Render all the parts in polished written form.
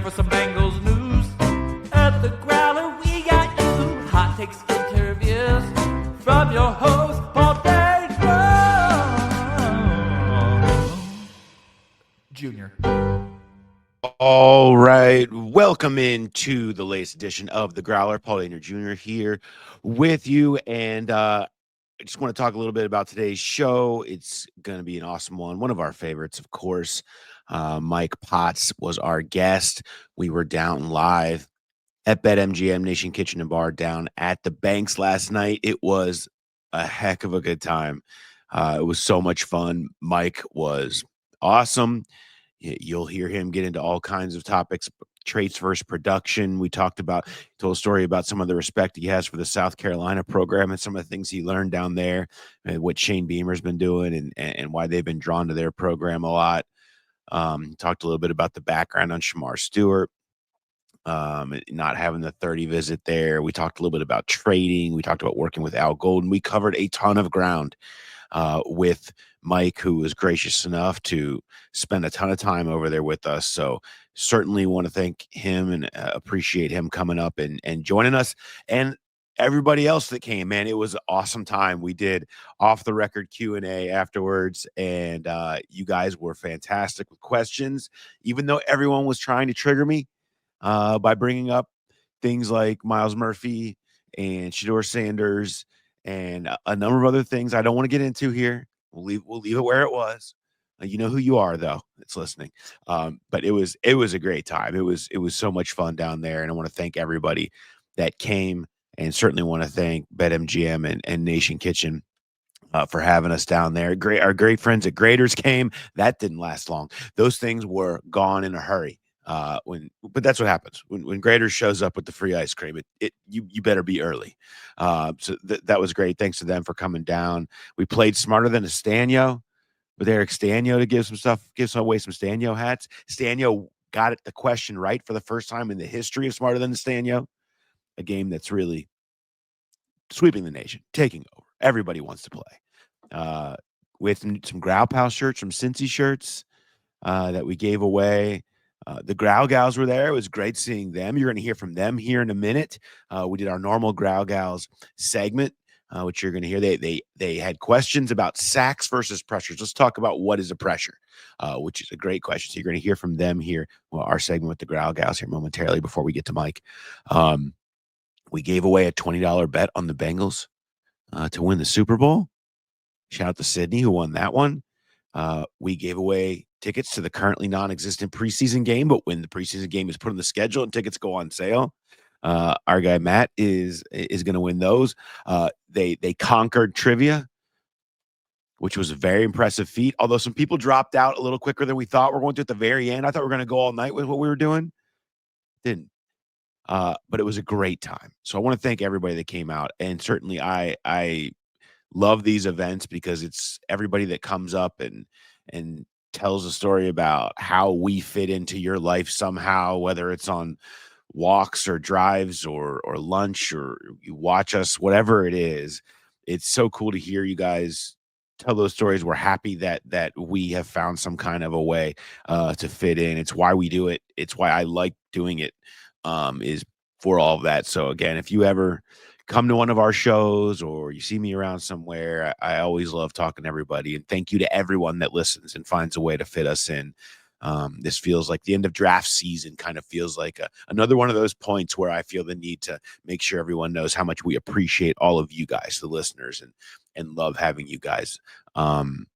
for some Bengals news. At the Growler, we got you. Hot takes, interviews from your host, Paul Danglo Jr. All right, welcome into the latest edition of the Growler. Paul Daniel Jr. here with you, and I just want to talk a little bit about today's show. It's going to be an awesome one of our favorites, of course. Mike Potts was our guest. We were down live at BetMGM Nation Kitchen and Bar down at the Banks last night. It was a heck of a good time. It was so much fun. Mike was awesome. You'll hear him get into all kinds of topics, traits versus production. We told a story about some of the respect he has for the South Carolina program and some of the things he learned down there, and what Shane Beamer's been doing and why they've been drawn to their program a lot. Talked a little bit about the background on Shemar Stewart, not having the 30 visit there. We talked a little bit about trading. We talked about working with Al Golden. We covered a ton of ground with Mike, who was gracious enough to spend a ton of time over there with us. So certainly want to thank him and appreciate him coming up and joining us, and everybody else that came. Man, it was an awesome time. We did off the record Q&A afterwards, and you guys were fantastic with questions, even though everyone was trying to trigger me by bringing up things like Miles Murphy and Shedeur Sanders and a number of other things I don't want to get into here. We'll leave it where it was. You know who you are, though, that's listening. But it was a great time. It was so much fun down there, and I want to thank everybody that came, and certainly want to thank BetMGM and Nation Kitchen for having us down there. Our great friends at Graders came. That didn't last long. Those things were gone in a hurry. But that's what happens when Graders shows up with the free ice cream. You better be early. So that was great. Thanks to them for coming down. We played Smarter Than a Stanio with Eric Stanio to give away some Stanio hats. Stanio got the question right for the first time in the history of Smarter Than a Stanio, a game that's really sweeping the nation, taking over. Everybody wants to play. With some Growl Pal shirts, some Cincy shirts that we gave away. The Growl Gals were there. It was great seeing them. You're going to hear from them here in a minute. We did our normal Growl Gals segment, which you're going to hear. They had questions about sacks versus pressures. Let's talk about what is a pressure, which is a great question. So you're going to hear from them here. Well, our segment with the Growl Gals here momentarily before we get to Mike. We gave away a $20 bet on the Bengals to win the Super Bowl. Shout out to Sydney, who won that one. We gave away tickets to the currently non-existent preseason game, but when the preseason game is put on the schedule and tickets go on sale, our guy Matt is going to win those. They conquered trivia, which was a very impressive feat. Although some people dropped out a little quicker than we thought. We're going to at the very end. I thought we were going to go all night with what we were doing. Didn't. But it was a great time. So I want to thank everybody that came out, and certainly I love these events because it's everybody that comes up and tells a story about how we fit into your life somehow, whether it's on walks or drives or lunch or you watch us, whatever it is. It's so cool to hear you guys tell those stories. We're happy that we have found some kind of a way to fit in. It's why we do it. It's why I like doing it, is for all of that. So again, if you ever come to one of our shows or you see me around somewhere, I always love talking to everybody, and thank you to everyone that listens and finds a way to fit us in. This feels like the end of draft season, kind of feels like another one of those points where I feel the need to make sure everyone knows how much we appreciate all of you guys, the listeners, and love having you guys on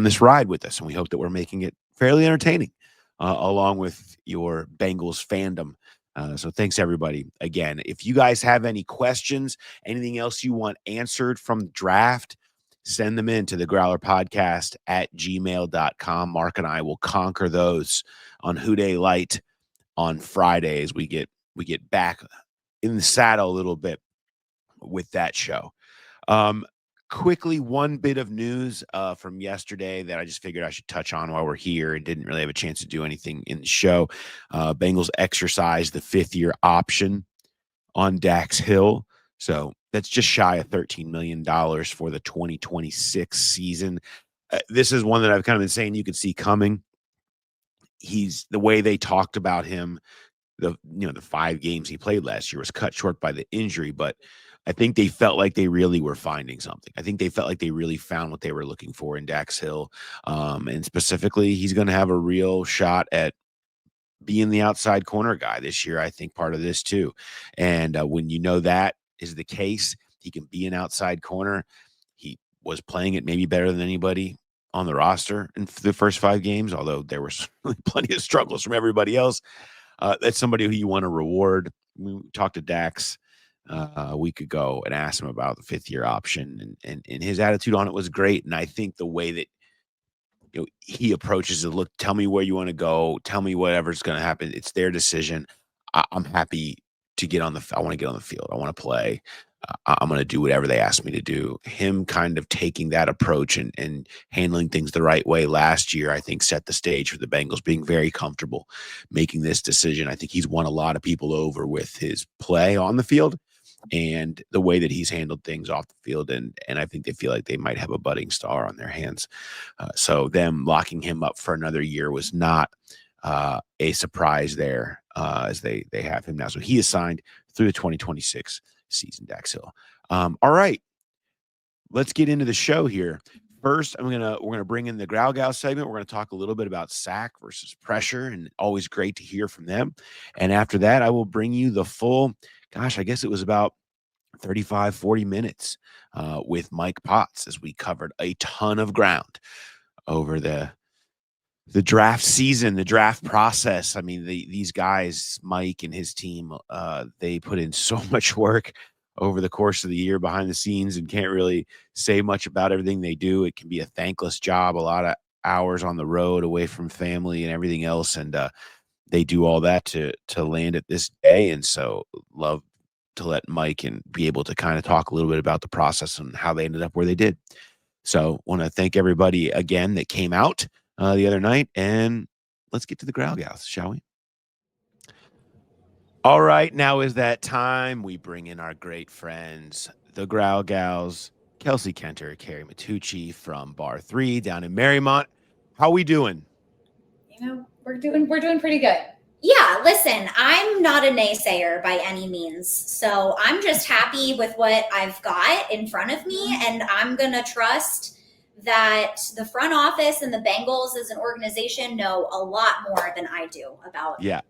this ride with us. And we hope that we're making it fairly entertaining along with your Bengals fandom. So thanks, everybody. Again, if you guys have any questions, anything else you want answered from the draft, send them in to the Growler Podcast at gmail.com. Mark and I will conquer those on Who Day Light on Fridays. We get back in the saddle a little bit with that show. Quickly, one bit of news from yesterday that I just figured I should touch on while we're here and didn't really have a chance to do anything in the show. Bengals exercised the 5th-year option on Dax Hill. So that's just shy of $13 million for the 2026 season. This is one that I've kind of been saying you could see coming. he's the way they talked about him. The 5 games he played last year was cut short by the injury, but I think they felt like they really were finding something. I think they felt like they really found what they were looking for in Dax Hill. And specifically, he's going to have a real shot at being the outside corner guy this year. I think part of this too. And when that is the case, he can be an outside corner. He was playing it maybe better than anybody on the roster in the first 5 games, although there was plenty of struggles from everybody else. That's somebody who you want to reward. We talked to Dax a week ago and asked him about the 5th-year option, and his attitude on it was great. And I think the way that he approaches it, look, tell me where you want to go, tell me whatever's going to happen. It's their decision. I'm happy to get on the. I want to get on the field. I want to play. I'm going to do whatever they ask me to do. Him kind of taking that approach and handling things the right way last year, I think, set the stage for the Bengals being very comfortable making this decision. I think he's won a lot of people over with his play on the field and the way that he's handled things off the field. And I think they feel like they might have a budding star on their hands. So them locking him up for another year was not a surprise there as they have him now. So he is signed through the 2026 season, Dax Hill. All right, let's get into the show here. First, we're gonna bring in the Growl Gals segment. We're gonna talk a little bit about sack versus pressure, and always great to hear from them. And after that, I will bring you the full. Gosh, I guess it was about 35, 40 minutes with Mike Potts as we covered a ton of ground over the draft season, the draft process. I mean, these guys, Mike and his team, they put in so much work over the course of the year behind the scenes and can't really say much about everything they do. It can be a thankless job, a lot of hours on the road away from family and everything else. And they do all that to land at this day. And so love to let Mike and be able to kind of talk a little bit about the process and how they ended up where they did. So want to thank everybody again that came out the other night, and let's get to the Growl Gals, shall we? All right, now is that time we bring in our great friends, the Growl Gals, Kelsey Kenter, Carrie Matucci from Bar 3 down in Marymount. How we doing? We're doing pretty good. Yeah, listen, I'm not a naysayer by any means. So I'm just happy with what I've got in front of me, and I'm going to trust that the front office and the Bengals as an organization know a lot more than I do about. Yeah.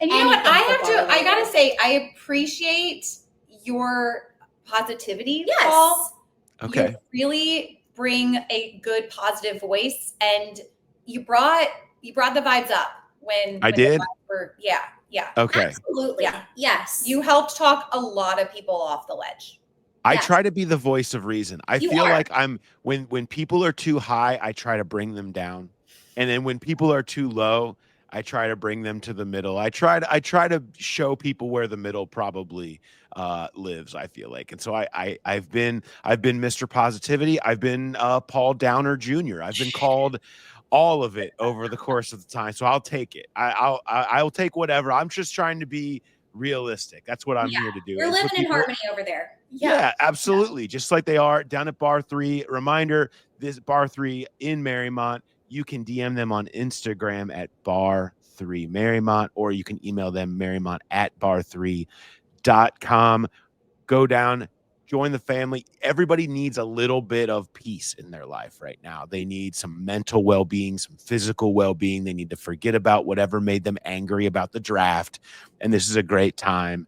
And you know what? I got to say, I appreciate your positivity, Yes. Paul. Okay. You really bring a good positive voice, and you brought the vibes up when I did. Yeah. Okay. Absolutely. Yeah. Yes. You helped talk a lot of people off the ledge. I Yes. try to be the voice of reason. I You feel are. like I'm when people are too high, I try to bring them down. And then when people are too low, I try to bring them to the middle. I try to show people where the middle probably lives, I feel like. And so I've been Mr. Positivity. I've been Paul Downer Jr. I've been called all of it over the course of the time. So I'll take it. I'll take whatever. I'm just trying to be realistic. That's what I'm here to do. You're is put living in people- harmony over there. Yeah, absolutely. Just like they are down at Bar 3. Reminder, this Bar 3 in Marymount. You can DM them on Instagram at Bar3Marymount, or you can email them marymount@bar3.com. Go down, join the family. Everybody needs a little bit of peace in their life right now. They need some mental well-being, some physical well-being. They need to forget about whatever made them angry about the draft. And this is a great time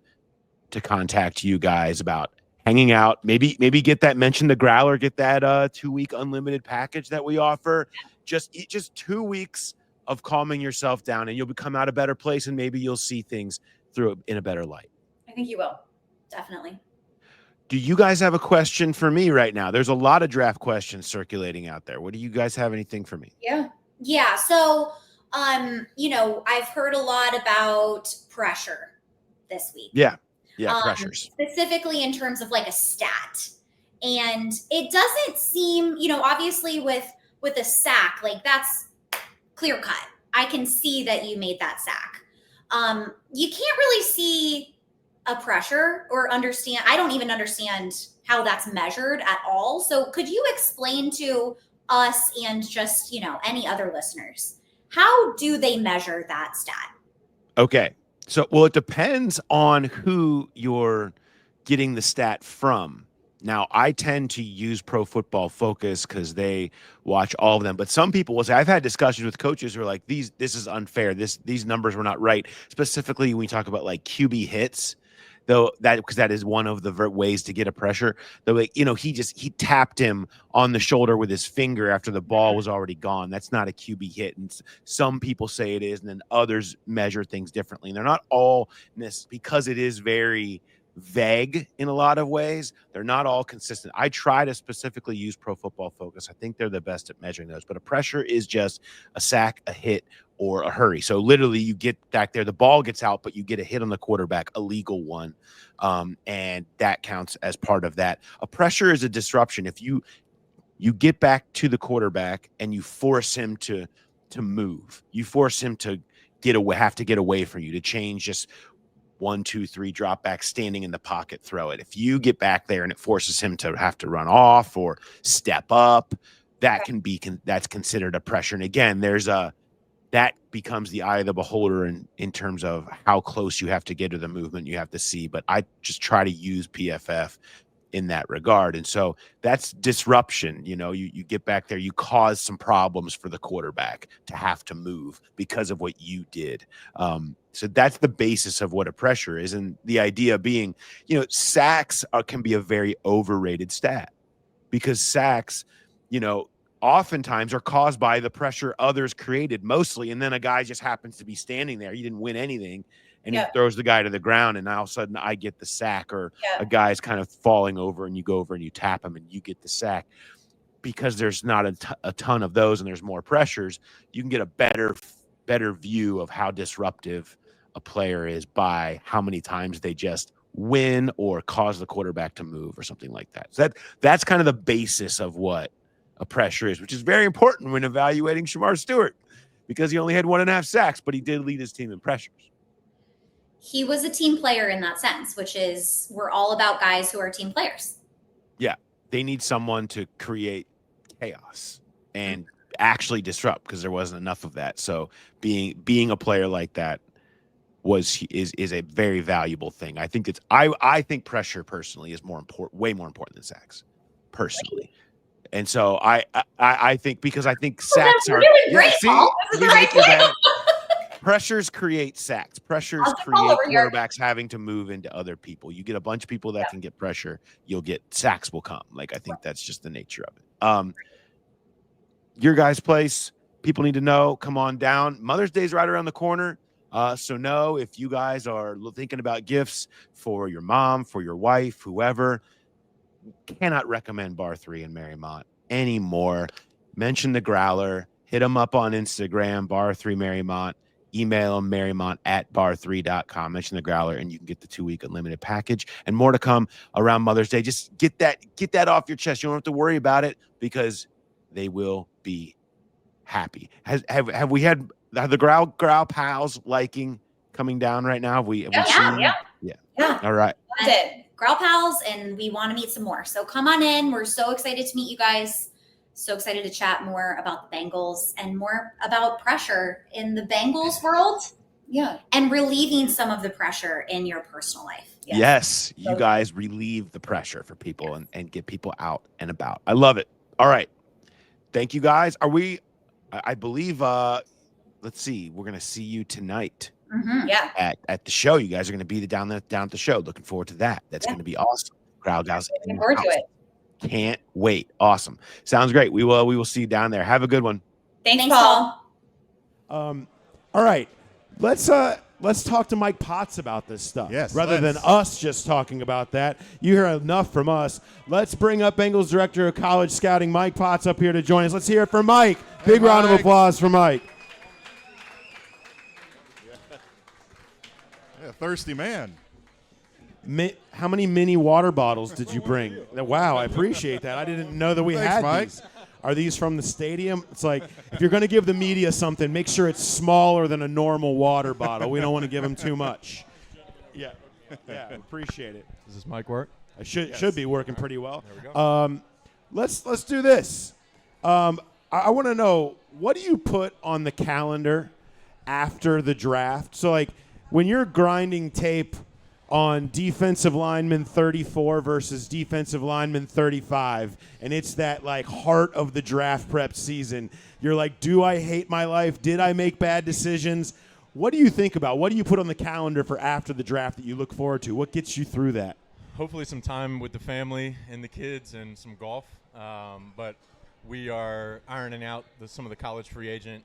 to contact you guys about hanging out, maybe get that, mention the Growler, get that 2-week unlimited package that we offer. Just 2 weeks of calming yourself down, and you'll become out a better place, and maybe you'll see things through in a better light. I think you will. Definitely. Do you guys have a question for me right now? There's a lot of draft questions circulating out there. What do you guys have anything for me? Yeah. So, I've heard a lot about pressure this week. Yeah, pressures. Specifically in terms of like a stat. And it doesn't seem, obviously with a sack, like that's clear cut. I can see that you made that sack. You can't really see a pressure or understand. I don't even understand how that's measured at all. So could you explain to us and just, any other listeners How do they measure that stat? Okay. So, well, it depends on who you're getting the stat from. Now, I tend to use Pro Football Focus because they watch all of them. But some people will say, I've had discussions with coaches who are like, this is unfair. These numbers were not right. Specifically, when we talk about like QB hits, though, because that is one of the ways to get a pressure. Though, like, he tapped him on the shoulder with his finger after the ball was already gone. That's not a QB hit. And some people say it is, and then others measure things differently. And they're not all because it is very vague in a lot of ways. They're not all consistent. I try to specifically use Pro Football Focus. I think they're the best at measuring those. But a pressure is just a sack, a hit, or a hurry. So literally you get back there, the ball gets out, but you get a hit on the quarterback, a legal one. And that counts as part of that. A pressure is a disruption. If you get back to the quarterback and you force him to move, you force him to have to get away from you, to change just 1, 2, 3 drop back, standing in the pocket, throw it. If you get back there and it forces him to have to run off or step up, that's considered a pressure. And again, that becomes the eye of the beholder in terms of how close you have to get to the movement you have to see. But I just try to use PFF in that regard. And so that's disruption. You get back there, you cause some problems for the quarterback to have to move because of what you did. So that's the basis of what a pressure is. And the idea being, sacks can be a very overrated stat, because sacks, oftentimes are caused by the pressure others created mostly. And then a guy just happens to be standing there. You didn't win anything. And he throws the guy to the ground, and all of a sudden I get the sack, or a guy's kind of falling over and you go over and you tap him and you get the sack. Because there's not a ton of those and there's more pressures, you can get a better view of how disruptive a player is by how many times they just win or cause the quarterback to move or something like that. So that's kind of the basis of what a pressure is, which is very important when evaluating Shemar Stewart, because he only had 1.5 sacks, but he did lead his team in pressures. He was a team player in that sense, which is, we're all about guys who are team players. Yeah. They need someone to create chaos and actually disrupt, because there wasn't enough of that. So being a player like that is a very valuable thing. I think I think pressure personally is way more important than sacks personally. And so I think, because I think sacks are doing great, Paul. This is the right thing. Pressures create sacks. Pressures create quarterbacks having to move into other people. You get a bunch of people that can get pressure, you'll get sacks will come. Like, I think that's just the nature of it. Your guys' place, people need to know, come on down. Mother's Day is right around the corner. So know, if you guys are thinking about gifts for your mom, for your wife, whoever, cannot recommend Bar 3 in Marymount anymore. Mention the Growler. Hit them up on Instagram, Bar 3 Marymount. Email them, marymount@bar3.com. Mention the Growler, and you can get the 2-week unlimited package. And more to come around Mother's Day. Just get that off your chest. You don't have to worry about it, because they will be happy. Have we had the Growl pals liking coming down right now? Have we seen? Yeah. All right. That's it. Growl pals, and we want to meet some more. So come on in. We're so excited to meet you guys. So excited to chat more about the Bengals and more about pressure in the Bengals world. Yeah. And relieving some of the pressure in your personal life. Yes. You guys relieve the pressure for people and get people out and about. I love it. All right. Thank you, guys. I believe, let's see, we're going to see you tonight. Mm-hmm. Yeah. At the show. You guys are going to be down at the show. Looking forward to that. That's going to be awesome. Growl Gals. Looking forward to it. Can't wait. Awesome. Sounds great. We will see you down there. Have a good one. Thanks, Paul. All right. Let's talk to Mike Potts about this stuff. Yes. Rather than us just talking about that. You hear enough from us. Let's bring up Bengals Director of College Scouting, Mike Potts, up here to join us. Let's hear it for Mike. Hey, Big round of applause for Mike. Yeah, thirsty man. How many mini water bottles did you bring? Wow, I appreciate that. I didn't know that we Thanks, had Mike. these. Are these from the stadium? It's like, if you're going to give the media something, make sure it's smaller than a normal water bottle. We don't want to give them too much. Yeah, appreciate it. Does this mic work? I should be working pretty well. There we go. Let's do this. I want to know, what do you put on the calendar after the draft? So, like, when you're grinding tape on defensive lineman 34 versus defensive lineman 35, and it's that, like, heart of the draft prep season, you're like, do I hate my life? Did I make bad decisions? What do you think about? What do you put on the calendar for after the draft that you look forward to? What gets you through that? Hopefully some time with the family and the kids and some golf. But we are ironing out some of the college free agent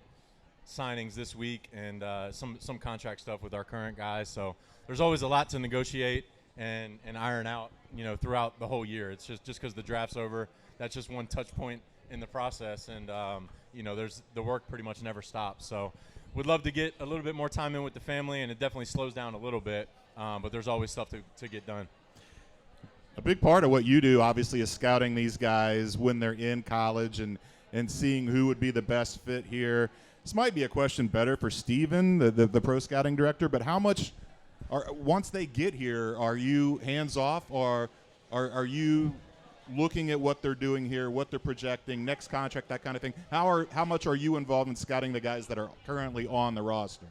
signings this week and some contract stuff with our current guys. So there's always a lot to negotiate and iron out, throughout the whole year. It's just because the draft's over, that's just one touch point in the process. And, there's the work pretty much never stops. So would love to get a little bit more time in with the family, and it definitely slows down a little bit. But there's always stuff to get done. A big part of what you do, obviously, is scouting these guys when they're in college and seeing who would be the best fit here. This might be a question better for Steven, the pro scouting director, but how much once they get here, are you hands-off, or are you looking at what they're doing here, what they're projecting, next contract, that kind of thing? How much are you involved in scouting the guys that are currently on the roster?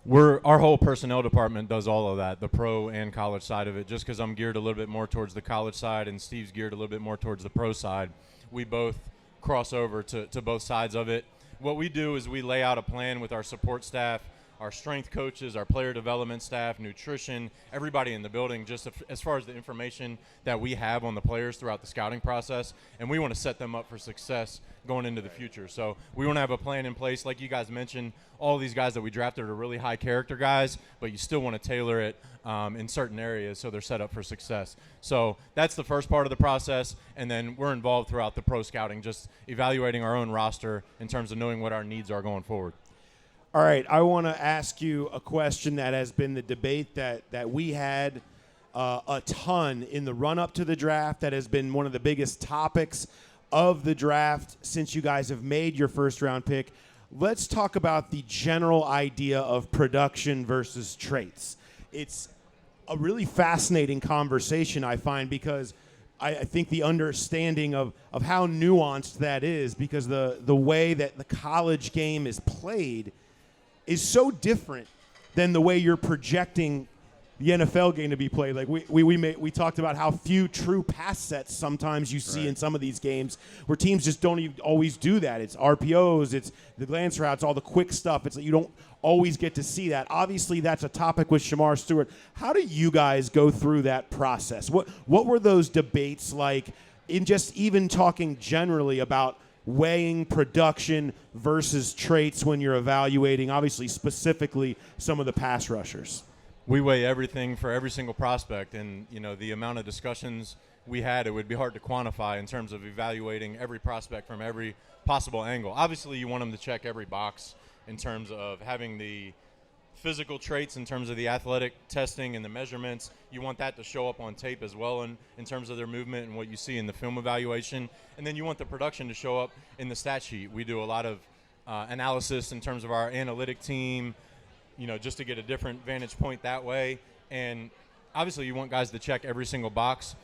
Our whole personnel department does all of that, the pro and college side of it. Just because I'm geared a little bit more towards the college side and Steve's geared a little bit more towards the pro side, we both cross over to both sides of it. What we do is we lay out a plan with our support staff, our strength coaches, our player development staff, nutrition, everybody in the building, just as far as the information that we have on the players throughout the scouting process, and we want to set them up for success going into the future. So we want to have a plan in place. Like you guys mentioned, all these guys that we drafted are really high character guys, but you still want to tailor it in certain areas so they're set up for success. So that's the first part of the process, and then we're involved throughout the pro scouting, just evaluating our own roster in terms of knowing what our needs are going forward. All right, I want to ask you a question that has been the debate that we had a ton in the run-up to the draft, that has been one of the biggest topics of the draft since you guys have made your first-round pick. Let's talk about the general idea of production versus traits. It's a really fascinating conversation, I find, because I think the understanding of how nuanced that is, because the way that the college game is played is so different than the way you're projecting the NFL game to be played. Like we talked about how few true pass sets sometimes you see in some of these games, where teams just don't even always do that. It's RPOs, it's the glance routes, all the quick stuff. It's like you don't always get to see that. Obviously, that's a topic with Shemar Stewart. How do you guys go through that process? What were those debates like in just even talking generally about weighing production versus traits when you're evaluating, obviously, specifically some of the pass rushers? We weigh everything for every single prospect, and the amount of discussions we had, it would be hard to quantify in terms of evaluating every prospect from every possible angle. Obviously, you want them to check every box in terms of having the physical traits, in terms of the athletic testing and the measurements. You want that to show up on tape as well in terms of their movement and what you see in the film evaluation. And then you want the production to show up in the stat sheet. We do a lot of analysis in terms of our analytic team, just to get a different vantage point that way. And obviously you want guys to check every single box.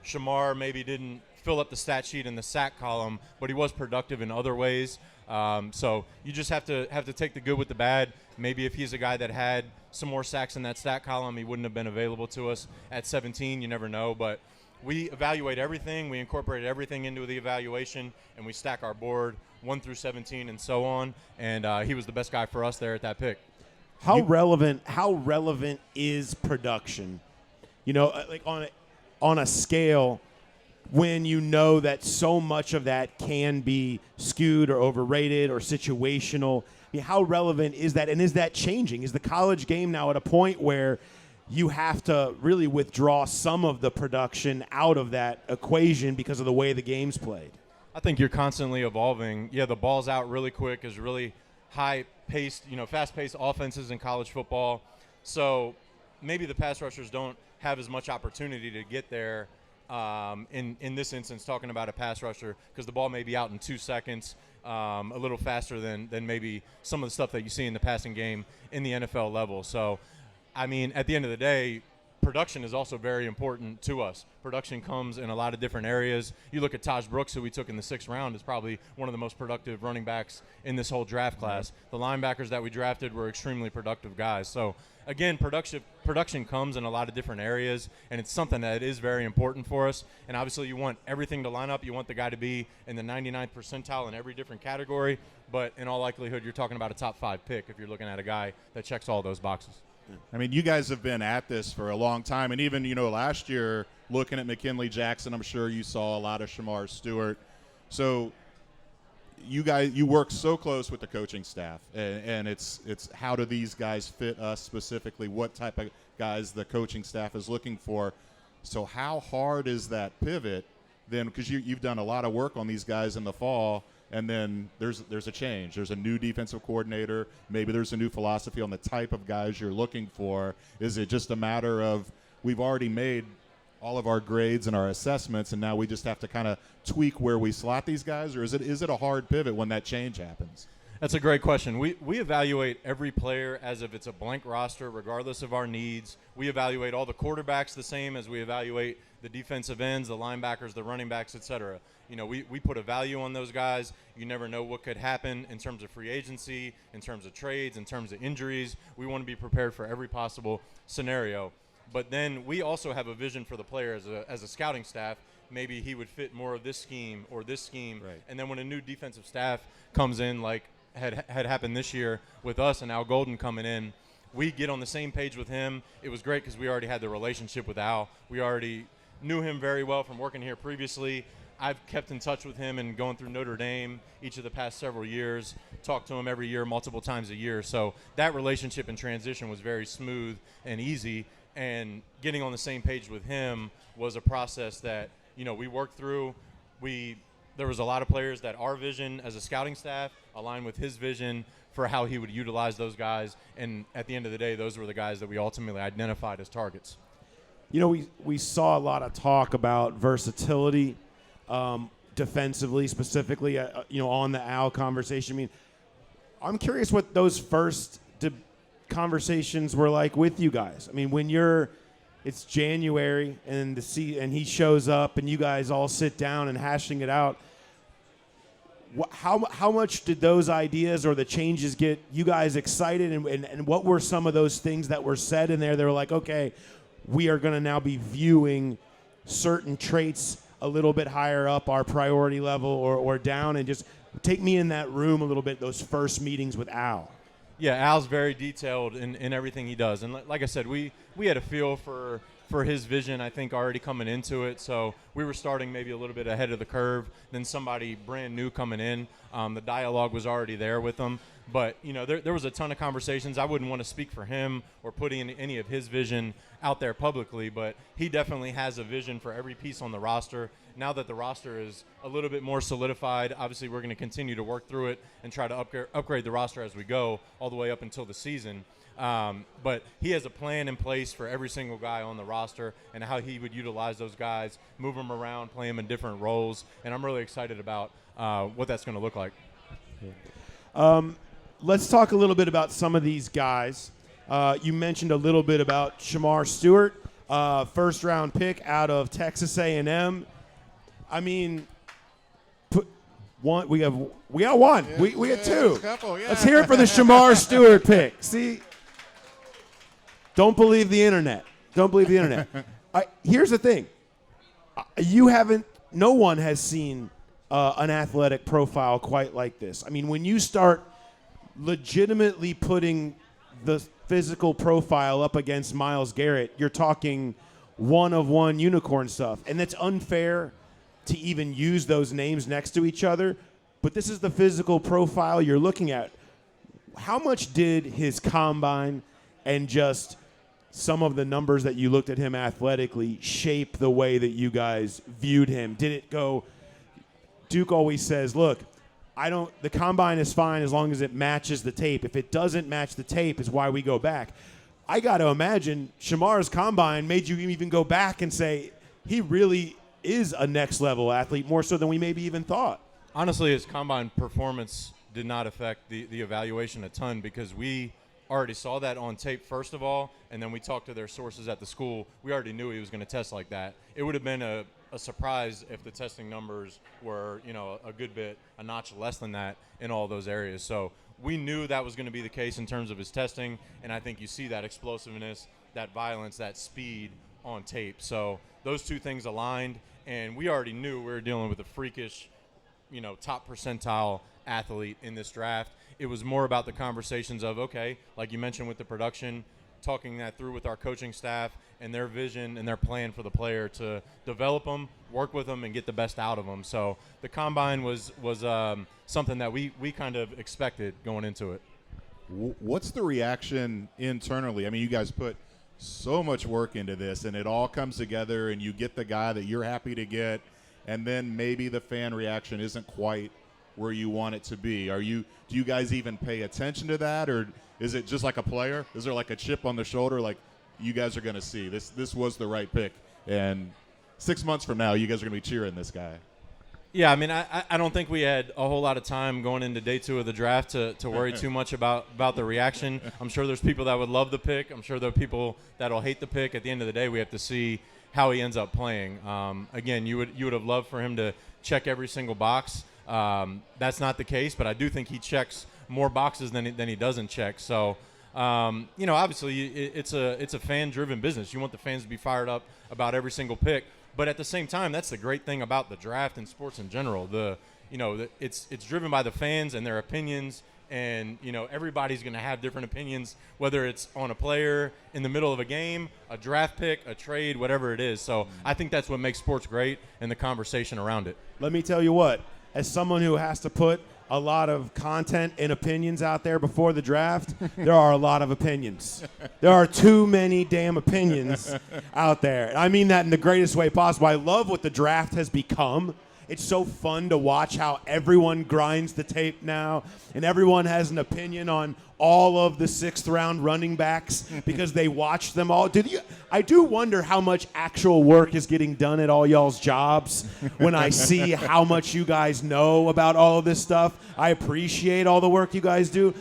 Shemar maybe didn't fill up the stat sheet in the sack column, but he was productive in other ways. So you just have to take the good with the bad. Maybe if he's a guy that had some more sacks in that stat column, he wouldn't have been available to us at 17. You never know. But we evaluate everything. We incorporate everything into the evaluation, and we stack our board 1 through 17 and so on. And he was the best guy for us there at that pick. How relevant is production? Like on a scale, when you know that so much of that can be skewed or overrated or situational. I mean, how relevant is that? And is that changing? Is the college game now at a point where you have to really withdraw some of the production out of that equation because of the way the game's played? I think you're constantly evolving. Yeah, the ball's out really quick, is really high-paced, fast-paced offenses in college football. So maybe the pass rushers don't have as much opportunity to get there. In this instance, talking about a pass rusher, because the ball may be out in 2 seconds, a little faster than maybe some of the stuff that you see in the passing game in the NFL level. So, I mean, at the end of the day, production is also very important to us. Production comes in a lot of different areas. You look at Taj Brooks, who we took in the 6th round, is probably one of the most productive running backs in this whole draft class. The linebackers that we drafted were extremely productive guys. So, again, production comes in a lot of different areas, and it's something that is very important for us. And obviously you want everything to line up. You want the guy to be in the 99th percentile in every different category. But in all likelihood, you're talking about a top 5 pick if you're looking at a guy that checks all those boxes. I mean, you guys have been at this for a long time, and even, last year, looking at McKinley Jackson, I'm sure you saw a lot of Shemar Stewart. So you work so close with the coaching staff, and it's how do these guys fit us specifically, what type of guys the coaching staff is looking for. So how hard is that pivot then, because you've done a lot of work on these guys in the fall, and then there's a change. There's a new defensive coordinator. Maybe there's a new philosophy on the type of guys you're looking for. Is it just a matter of we've already made all of our grades and our assessments, and now we just have to kind of tweak where we slot these guys? Or is it a hard pivot when that change happens? That's a great question. We evaluate every player as if it's a blank roster, regardless of our needs. We evaluate all the quarterbacks the same as we evaluate the defensive ends, the linebackers, the running backs, et cetera. We put a value on those guys. You never know what could happen in terms of free agency, in terms of trades, in terms of injuries. We want to be prepared for every possible scenario. But then we also have a vision for the player as a scouting staff. Maybe he would fit more of this scheme or this scheme. Right. And then when a new defensive staff comes in, like had happened this year with us and Al Golden coming in, we get on the same page with him. It was great because we already had the relationship with Al. We already knew him very well from working here previously. I've kept in touch with him and going through Notre Dame each of the past several years, talked to him every year, multiple times a year. So that relationship and transition was very smooth and easy. And getting on the same page with him was a process that, we worked through. There was a lot of players that our vision as a scouting staff aligned with his vision for how he would utilize those guys. And at the end of the day, those were the guys that we ultimately identified as targets. We saw a lot of talk about versatility defensively, specifically, on the Al conversation. I mean, I'm curious what those first conversations were like with you guys. I mean, when it's January and he shows up and you guys all sit down and hashing it out, how much did those ideas or the changes get you guys excited, and what were some of those things that were said in there? They were like, okay, we are going to now be viewing certain traits a little bit higher up our priority level or down, and just take me in that room a little bit, those first meetings with Al. Yeah, Al's very detailed in everything he does. And like I said, we had a feel for his vision, I think, already coming into it. So we were starting maybe a little bit ahead of the curve than somebody brand new coming in. The dialogue was already there with them. But, there was a ton of conversations. I wouldn't want to speak for him or put any of his vision out there publicly, but he definitely has a vision for every piece on the roster. Now that the roster is a little bit more solidified, obviously we're going to continue to work through it and try to upgrade the roster as we go all the way up until the season. But he has a plan in place for every single guy on the roster and how he would utilize those guys, move them around, play them in different roles, and I'm really excited about what that's going to look like. Let's talk a little bit about some of these guys. You mentioned a little bit about Shemar Stewart, first-round pick out of Texas A&M. I mean, we got one. Yeah, we got two. Couple, yeah. Let's hear it for the Shemar Stewart pick. See, don't believe the internet. Don't believe the internet. Here's the thing. No one has seen an athletic profile quite like this. I mean, when you start legitimately putting the physical profile up against Myles Garrett, you're talking one-of-one unicorn stuff. And that's unfair to even use those names next to each other. But this is the physical profile you're looking at. How much did his combine and just some of the numbers that you looked at him athletically shape the way that you guys viewed him? Did it go – Duke always says, look, the combine is fine as long as it matches the tape. If it doesn't match the tape is why we go back. I got to imagine Shemar's combine made you even go back and say he really is a next-level athlete, more so than we maybe even thought. Honestly, his combine performance did not affect the evaluation a ton because we already saw that on tape first of all, and then we talked to their sources at the school. We already knew he was going to test like that. It would have been a surprise if the testing numbers were, a good bit, a notch less than that in all those areas. So we knew that was going to be the case in terms of his testing, and I think you see that explosiveness, that violence, that speed on tape. So those two things aligned, and we already knew we were dealing with a freakish, top percentile athlete in this draft. It was more about the conversations of, okay, like you mentioned with the production, talking that through with our coaching staff and their vision and their plan for the player to develop them, work with them, and get the best out of them. So the combine was something that we kind of expected going into it. What's the reaction internally? I mean, you guys put so much work into this, and it all comes together, and you get the guy that you're happy to get, and then maybe the fan reaction isn't quite where you want it to be. Do you guys even pay attention to that, or is it just like a player? Is there like a chip on the shoulder, like you guys are going to see this was the right pick, and 6 months from now you guys are going to be cheering this guy? Yeah, I mean, I don't think we had a whole lot of time going into day 2 of the draft to worry too much about the reaction. I'm sure there's people that would love the pick. I'm sure there are people that'll hate the pick. At the end of the day, we have to see how he ends up playing. Again, you would have loved for him to check every single box. That's not the case, but I do think he checks more boxes than he doesn't check. So, obviously it's a fan-driven business. You want the fans to be fired up about every single pick. But at the same time, that's the great thing about the draft and sports in general. It's driven by the fans and their opinions, and everybody's going to have different opinions, whether it's on a player, in the middle of a game, a draft pick, a trade, whatever it is. So I think that's what makes sports great and the conversation around it. Let me tell you what, as someone who has to put a lot of content and opinions out there before the draft, there are a lot of opinions. There are too many damn opinions out there. I mean that in the greatest way possible. I love what the draft has become. It's so fun to watch how everyone grinds the tape now, and everyone has an opinion on all of the 6th-round running backs because they watched them all. I do wonder how much actual work is getting done at all y'all's jobs when I see how much you guys know about all of this stuff. I appreciate all the work you guys do,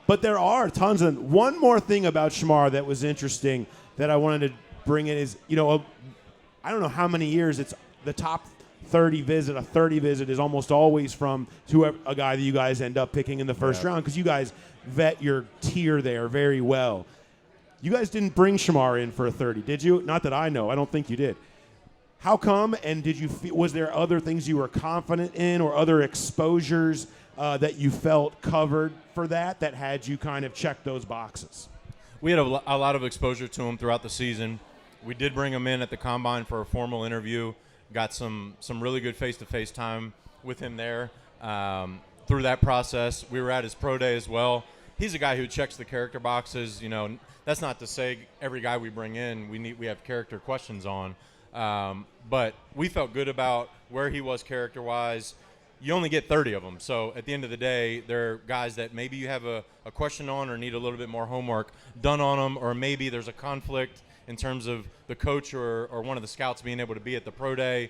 but there are tons of them. One more thing about Shemar that was interesting that I wanted to bring in is, I don't know how many years it's the top 30 visit. A 30 visit is almost always from a guy that you guys end up picking in the first round because you guys vet your tier there very well. You guys didn't bring Shemar in for a 30, did you? Not that I know. I don't think you did. How come? And was there other things you were confident in or other exposures that you felt covered for that had you kind of check those boxes? We had a lot of exposure to him throughout the season. We did bring him in at the combine for a formal interview. Got some really good face-to-face time with him there. Through that process, we were at his pro day as well. He's a guy who checks the character boxes. That's not to say every guy we bring in we have character questions on. But we felt good about where he was character-wise. You only get 30 of them. So at the end of the day, there are guys that maybe you have a question on or need a little bit more homework done on them, or maybe there's a conflict in terms of the coach or one of the scouts being able to be at the pro day.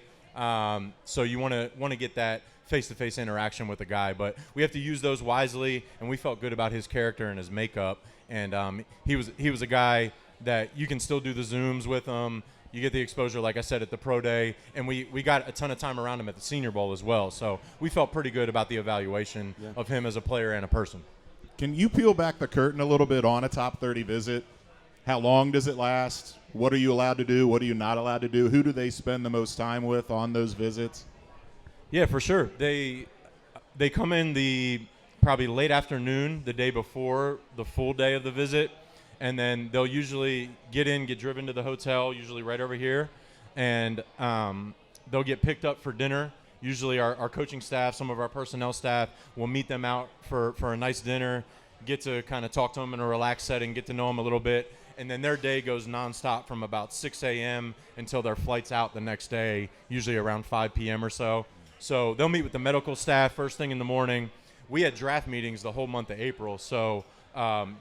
So you want to get that face-to-face interaction with the guy. But we have to use those wisely, and we felt good about his character and his makeup. And he was a guy that you can still do the Zooms with him. You get the exposure, like I said, at the pro day. And we got a ton of time around him at the Senior Bowl as well. So we felt pretty good about the evaluation of him as a player and a person. Can you peel back the curtain a little bit on a top 30 visit? How long does it last? What are you allowed to do? What are you not allowed to do? Who do they spend the most time with on those visits? Yeah, for sure. They come in the probably late afternoon, the day before the full day of the visit, and then they'll usually get driven to the hotel, usually right over here, and they'll get picked up for dinner. Usually our coaching staff, some of our personnel staff will meet them out for a nice dinner, get to kind of talk to them in a relaxed setting, get to know them a little bit. And then their day goes nonstop from about 6 a.m. until their flight's out the next day, usually around 5 p.m. or so. So they'll meet with the medical staff first thing in the morning. We had draft meetings the whole month of April, so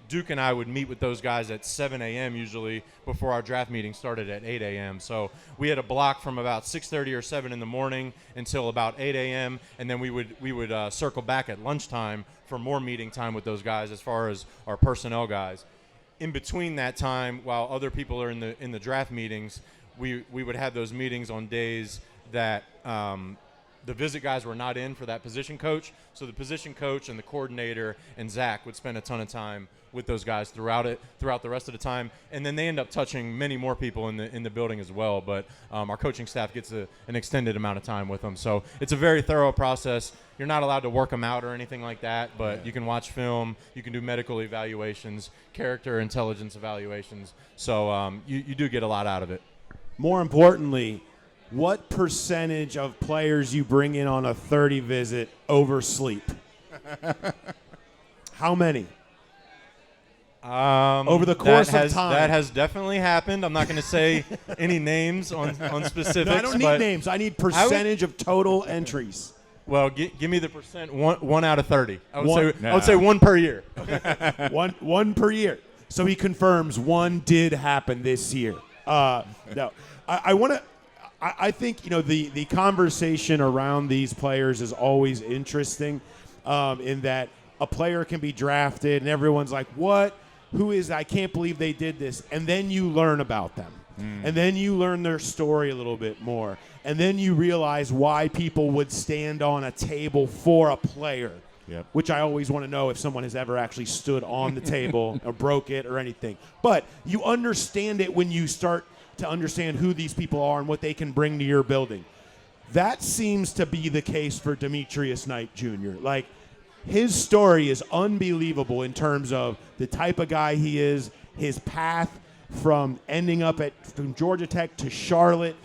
Duke and I would meet with those guys at 7 a.m. usually before our draft meeting started at 8 a.m. So we had a block from about 6:30 or 7 in the morning until about 8 a.m. And then we would circle back at lunchtime for more meeting time with those guys as far as our personnel guys. In between that time, while other people are in the draft meetings, we would have those meetings on days that the visit guys were not in for that position coach. So the position coach and the coordinator and Zach would spend a ton of time with those guys throughout the rest of the time. And then they end up touching many more people in the building as well. But our coaching staff gets an extended amount of time with them. So it's a very thorough process. You're not allowed to work them out or anything like that, but you can watch film, you can do medical evaluations, character intelligence evaluations. So you do get a lot out of it. More importantly, what percentage of players you bring in on a 30 visit oversleep? How many? Over the course of time. That has definitely happened. I'm not going to say any names on specifics. No, I don't need names. I need percentage of total entries. Well, give me the percent. One out of 30. I would One. say one per year. one per year. So he confirms one did happen this year. No, I want to. I think the conversation around these players is always interesting, in that a player can be drafted and everyone's like, "What? Who is? I can't believe they did this." And then you learn about them, and then you learn their story a little bit more, and then you realize why people would stand on a table for a player. Yep. Which I always want to know if someone has ever actually stood on the table or broke it or anything. But you understand it when you start to understand who these people are and what they can bring to your building. That seems to be the case for Demetrius Knight Jr. Like, his story is unbelievable in terms of the type of guy he is, his path from ending up from Georgia Tech to Charlotte,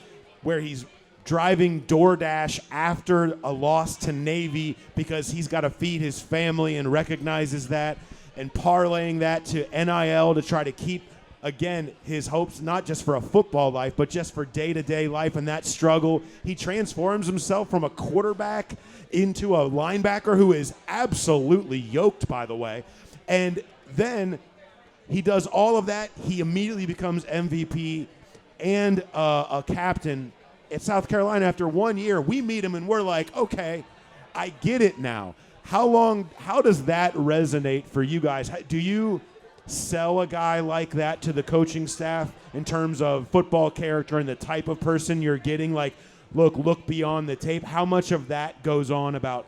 where he's driving DoorDash after a loss to Navy because he's got to feed his family and recognizes that, and parlaying that to NIL to try to keep, again, his hopes not just for a football life, but just for day-to-day life and that struggle. He transforms himself from a quarterback into a linebacker who is absolutely yoked, by the way. And then he does all of that. He immediately becomes MVP and a captain at South Carolina after 1 year. We meet him and we're like, okay, I get it now. How does that resonate for you guys? Do you sell a guy like that to the coaching staff in terms of football character and the type of person you're getting? Like, look beyond the tape. How much of that goes on about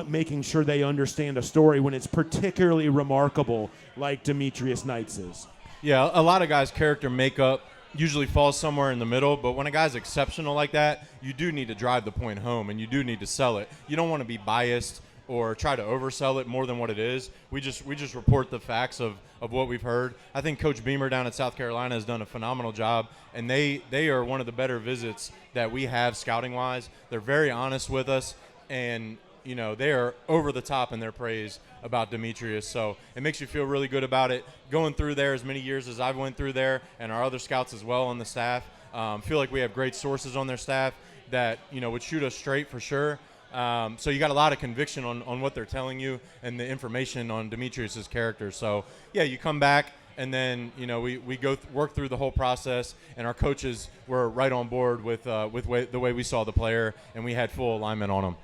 making sure they understand a story when it's particularly remarkable like Demetrius Knight's is? Yeah, a lot of guys' character makeup usually falls somewhere in the middle, but when a guy's exceptional like that, you do need to drive the point home and you do need to sell it. You don't want to be biased or try to oversell it more than what it is. We just report the facts of what we've heard. I think Coach Beamer down at South Carolina has done a phenomenal job, and they are one of the better visits that we have scouting-wise. They're very honest with us, and they are over the top in their praise about Demetrius. So it makes you feel really good about it. Going through there as many years as I've went through there, and our other scouts as well on the staff, feel like we have great sources on their staff that would shoot us straight for sure. So you got a lot of conviction on what they're telling you and the information on Demetrius's character. So yeah, you come back and then we go work through the whole process, and our coaches were right on board with the way we saw the player, and we had full alignment on him.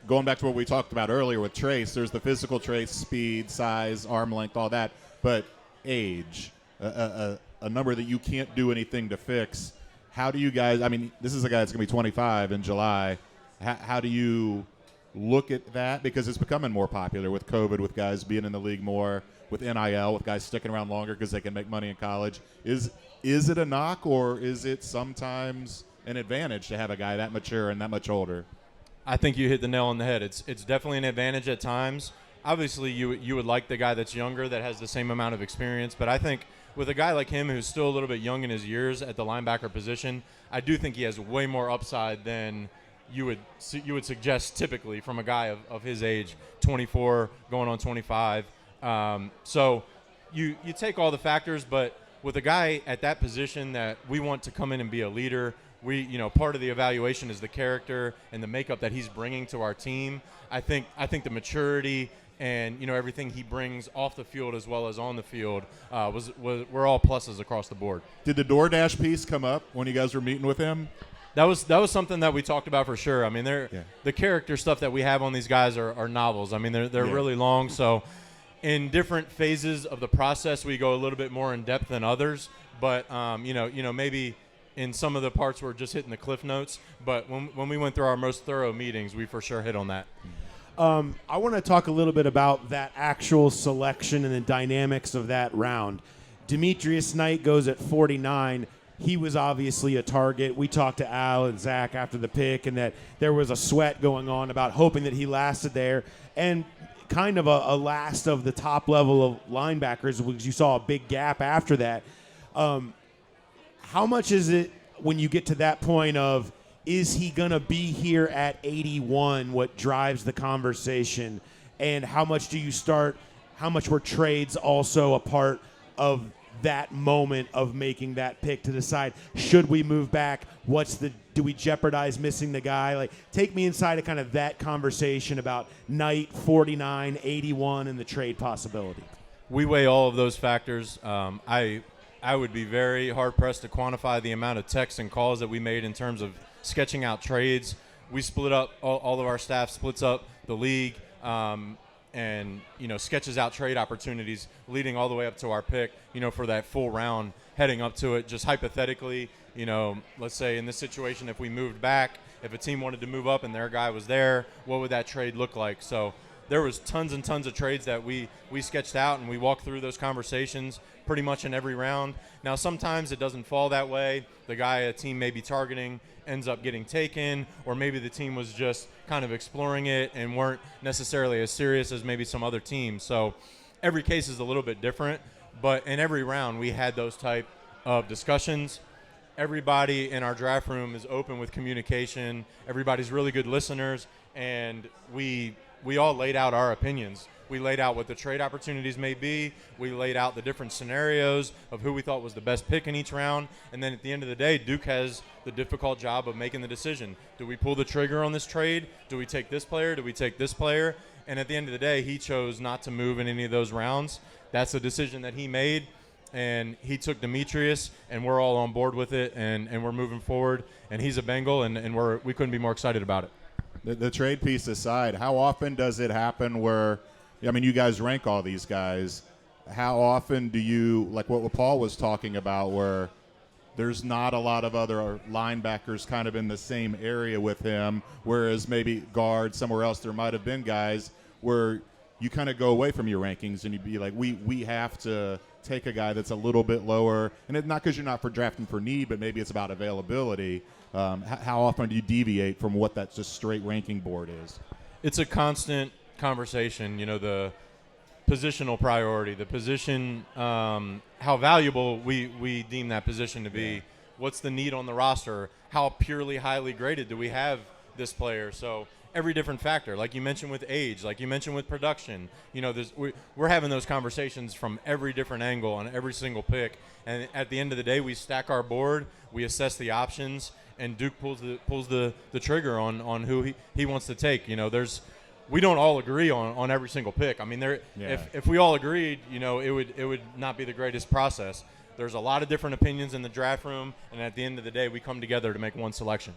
Going back to what we talked about earlier with traits, there's the physical traits, speed, size, arm length, all that, but age, a number that you can't do anything to fix. How do you guys, this is a guy that's going to be 25 in July. How do you look at that? Because it's becoming more popular with COVID, with guys being in the league more, with NIL, with guys sticking around longer because they can make money in college. Is it a knock, or is it sometimes an advantage to have a guy that mature and that much older? I think you hit the nail on the head. It's definitely an advantage at times. Obviously, you would like the guy that's younger that has the same amount of experience, but I think with a guy like him who's still a little bit young in his years at the linebacker position, I do think he has way more upside than you would suggest typically from a guy of his age, 24 going on 25. So you take all the factors, but with a guy at that position that we want to come in and be a leader, part of the evaluation is the character and the makeup that he's bringing to our team. I think the maturity and everything he brings off the field as well as on the field were all pluses across the board. Did the DoorDash piece come up when you guys were meeting with him? That was something that we talked about for sure. I mean, the character stuff that we have on these guys are novels. I mean, they're really long. So in different phases of the process, we go a little bit more in depth than others. But maybe in some of the parts we're just hitting the cliff notes. But when we went through our most thorough meetings, we for sure hit on that. I want to talk a little bit about that actual selection and the dynamics of that round. Demetrius Knight goes at 49. He was obviously a target. We talked to Al and Zach after the pick, and that there was a sweat going on about hoping that he lasted there. And kind of a last of the top level of linebackers, because you saw a big gap after that. How much is it when you get to that point of, is he going to be here at 81, what drives the conversation? And how much were trades also a part of that moment of making that pick to decide, should we move back? Do we jeopardize missing the guy? Like, take me inside of kind of that conversation about Knight, 49, 81, and the trade possibility. We weigh all of those factors. I would be very hard-pressed to quantify the amount of texts and calls that we made in terms of sketching out trades. We split up, all of our staff splits up the league and sketches out trade opportunities leading all the way up to our pick, for that full round heading up to it. Just hypothetically, let's say in this situation, if we moved back, if a team wanted to move up and their guy was there, what would that trade look like? So there was tons and tons of trades that we sketched out, and we walked through those conversations pretty much in every round. Now, sometimes it doesn't fall that way. The guy a team may be targeting ends up getting taken, or maybe the team was just kind of exploring it and weren't necessarily as serious as maybe some other teams. So every case is a little bit different, but in every round we had those type of discussions. Everybody in our draft room is open with communication. Everybody's really good listeners, and we all laid out our opinions. We laid out what the trade opportunities may be. We laid out the different scenarios of who we thought was the best pick in each round. And then at the end of the day, Duke has the difficult job of making the decision. Do we pull the trigger on this trade? Do we take this player? Do we take this player? And at the end of the day, he chose not to move in any of those rounds. That's a decision that he made. And he took Demetrius, and we're all on board with it, and we're moving forward. And he's a Bengal, and we couldn't be more excited about it. The trade piece aside, how often does it happen where, you guys rank all these guys. How often do you, like what Paul was talking about, where there's not a lot of other linebackers kind of in the same area with him, whereas maybe guard somewhere else there might have been guys where you kind of go away from your rankings and you'd be like, we have to take a guy that's a little bit lower, and it's not because you're not for drafting for need, but maybe it's about availability. How often do you deviate from what that just straight ranking board is? It's a constant conversation, the positional priority, the position, how valuable we deem that position to be. What's the need on the roster? How purely highly graded do we have this player? So every different factor, like you mentioned with age, like you mentioned with production, we're having those conversations from every different angle on every single pick. And at the end of the day, we stack our board, we assess the options, and Duke pulls the trigger on who he wants to take. We don't all agree on every single pick. I mean, if we all agreed, it would not be the greatest process. There's a lot of different opinions in the draft room, and at the end of the day, we come together to make one selection.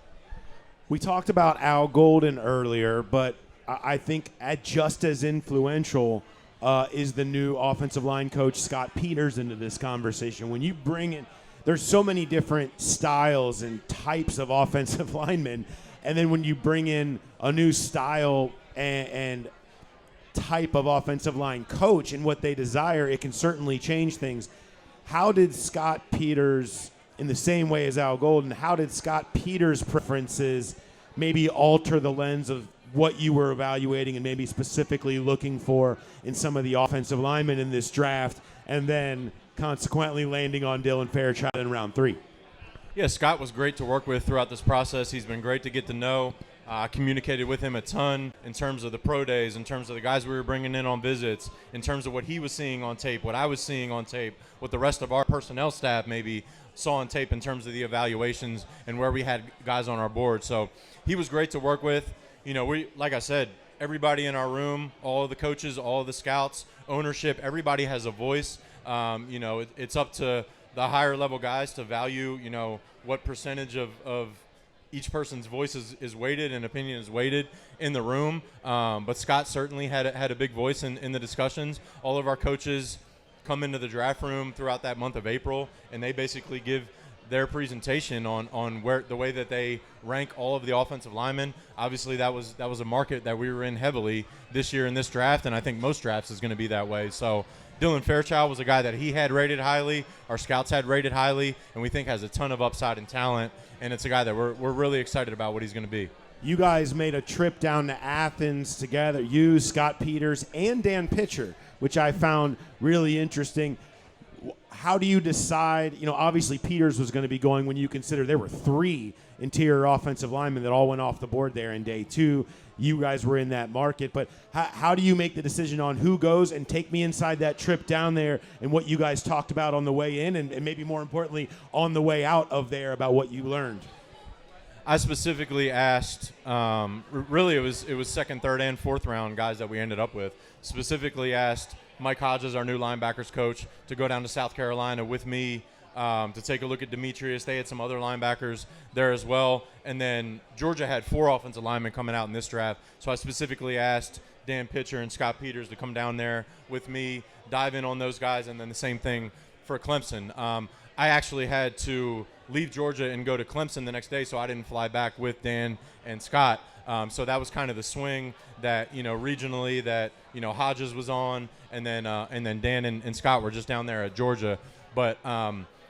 We talked about Al Golden earlier, but I think just as influential is the new offensive line coach, Scott Peters, into this conversation. When you bring in, there's so many different styles and types of offensive linemen, and then when you bring in a new style and type of offensive line coach and what they desire, it can certainly change things. How did Scott Peters, in the same way as Al Golden, how did Scott Peters' preferences maybe alter the lens of what you were evaluating and maybe specifically looking for in some of the offensive linemen in this draft, and then consequently landing on Dylan Fairchild in round 3? Yeah, Scott was great to work with throughout this process. He's been great to get to know. I communicated with him a ton in terms of the pro days, in terms of the guys we were bringing in on visits, in terms of what he was seeing on tape, what I was seeing on tape, what the rest of our personnel staff maybe saw on tape in terms of the evaluations and where we had guys on our board. So he was great to work with. Like I said, everybody in our room, all of the coaches, all of the scouts, ownership, everybody has a voice. It's up to the higher level guys to value, what percentage of each person's voice is weighted and opinion is weighted in the room. But Scott certainly had a big voice in the discussions. All of our coaches come into the draft room throughout that month of April, and they basically give their presentation on where the way that they rank all of the offensive linemen. Obviously, that was a market that we were in heavily this year in this draft, and I think most drafts is going to be that way. So Dylan Fairchild was a guy that he had rated highly, our scouts had rated highly, and we think has a ton of upside and talent, and it's a guy that we're really excited about what he's going to be. You guys made a trip down to Athens together, you, Scott Peters, and Dan Pitcher, which I found really interesting. How do you decide, obviously Peters was going to be going when you consider there were 3 interior offensive linemen that all went off the board there in day 2. You guys were in that market, but how do you make the decision on who goes? And take me inside that trip down there and what you guys talked about on the way in and maybe more importantly on the way out of there about what you learned. I specifically asked, really it was second, third, and fourth round guys that we ended up with. Specifically asked Mike Hodges, our new linebackers coach, to go down to South Carolina with me to take a look at Demetrius. They had some other linebackers there as well. And then Georgia had 4 offensive linemen coming out in this draft. So I specifically asked Dan Pitcher and Scott Peters to come down there with me, dive in on those guys, and then the same thing for Clemson. I actually had to leave Georgia and go to Clemson the next day, so I didn't fly back with Dan and Scott. So that was kind of the swing that, regionally that, Hodges was on, and then Dan and Scott were just down there at Georgia. But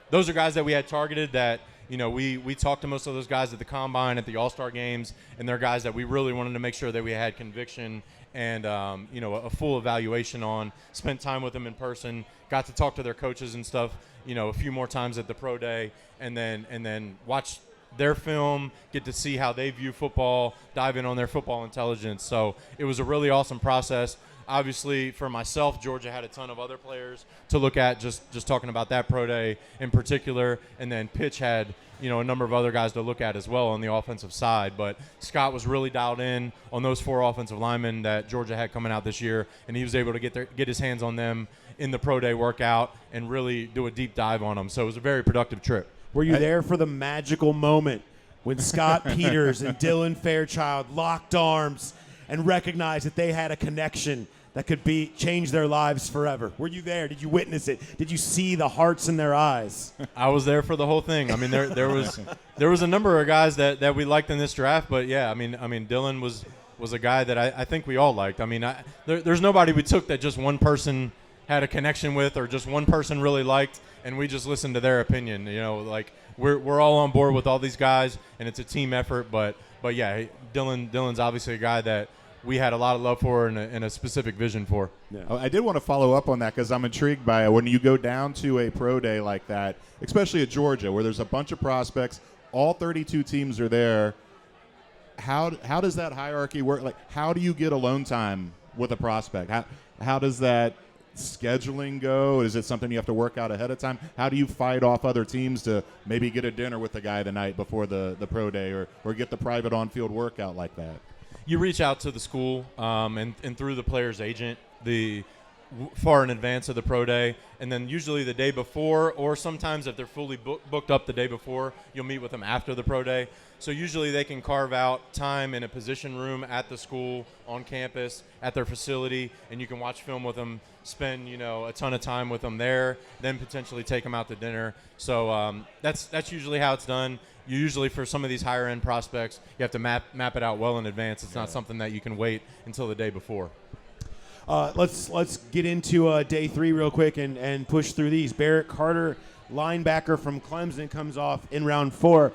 those are guys that we had targeted that, we talked to most of those guys at the Combine, at the All-Star games, and they're guys that we really wanted to make sure that we had conviction and, a full evaluation on, spent time with them in person, got to talk to their coaches and stuff, a few more times at the pro day, and then watch their film, get to see how they view football, dive in on their football intelligence. So it was a really awesome process. Obviously, for myself, Georgia had a ton of other players to look at, just talking about that pro day in particular. And then Pitch had, a number of other guys to look at as well on the offensive side. But Scott was really dialed in on those 4 offensive linemen that Georgia had coming out this year, and he was able to get his hands on them in the pro day workout and really do a deep dive on them. So it was a very productive trip. Were you there for the magical moment when Scott Peters and Dylan Fairchild locked arms and recognized that they had a connection that could change their lives forever? Were you there? Did you witness it? Did you see the hearts in their eyes? I was there for the whole thing. I mean, there was a number of guys that we liked in this draft, but yeah, I mean, Dylan was a guy that I think we all liked. I mean, there's nobody we took that just one person had a connection with or just one person really liked, and we just listened to their opinion. We're all on board with all these guys, and it's a team effort. But yeah, Dylan's obviously a guy that we had a lot of love for and a specific vision for. Yeah. I did want to follow up on that because I'm intrigued by it. When you go down to a pro day like that, especially at Georgia, where there's a bunch of prospects, all 32 teams are there. How does that hierarchy work? Like, how do you get alone time with a prospect? How does that scheduling go? Is it something you have to work out ahead of time? How do you fight off other teams to maybe get a dinner with the guy the night before the pro day or get the private on-field workout like that? You reach out to the school and through the player's agent far in advance of the pro day, and then usually the day before, or sometimes if they're fully booked up the day before, you'll meet with them after the pro day. So usually they can carve out time in a position room at the school, on campus, at their facility, and you can watch film with them, spend a ton of time with them there, then potentially take them out to dinner. So that's usually how it's done. You usually, for some of these higher end prospects, you have to map it out well in advance. It's not something that you can wait until the day before. Let's get into day 3 real quick and push through these. Barrett Carter, linebacker from Clemson, comes off in round 4.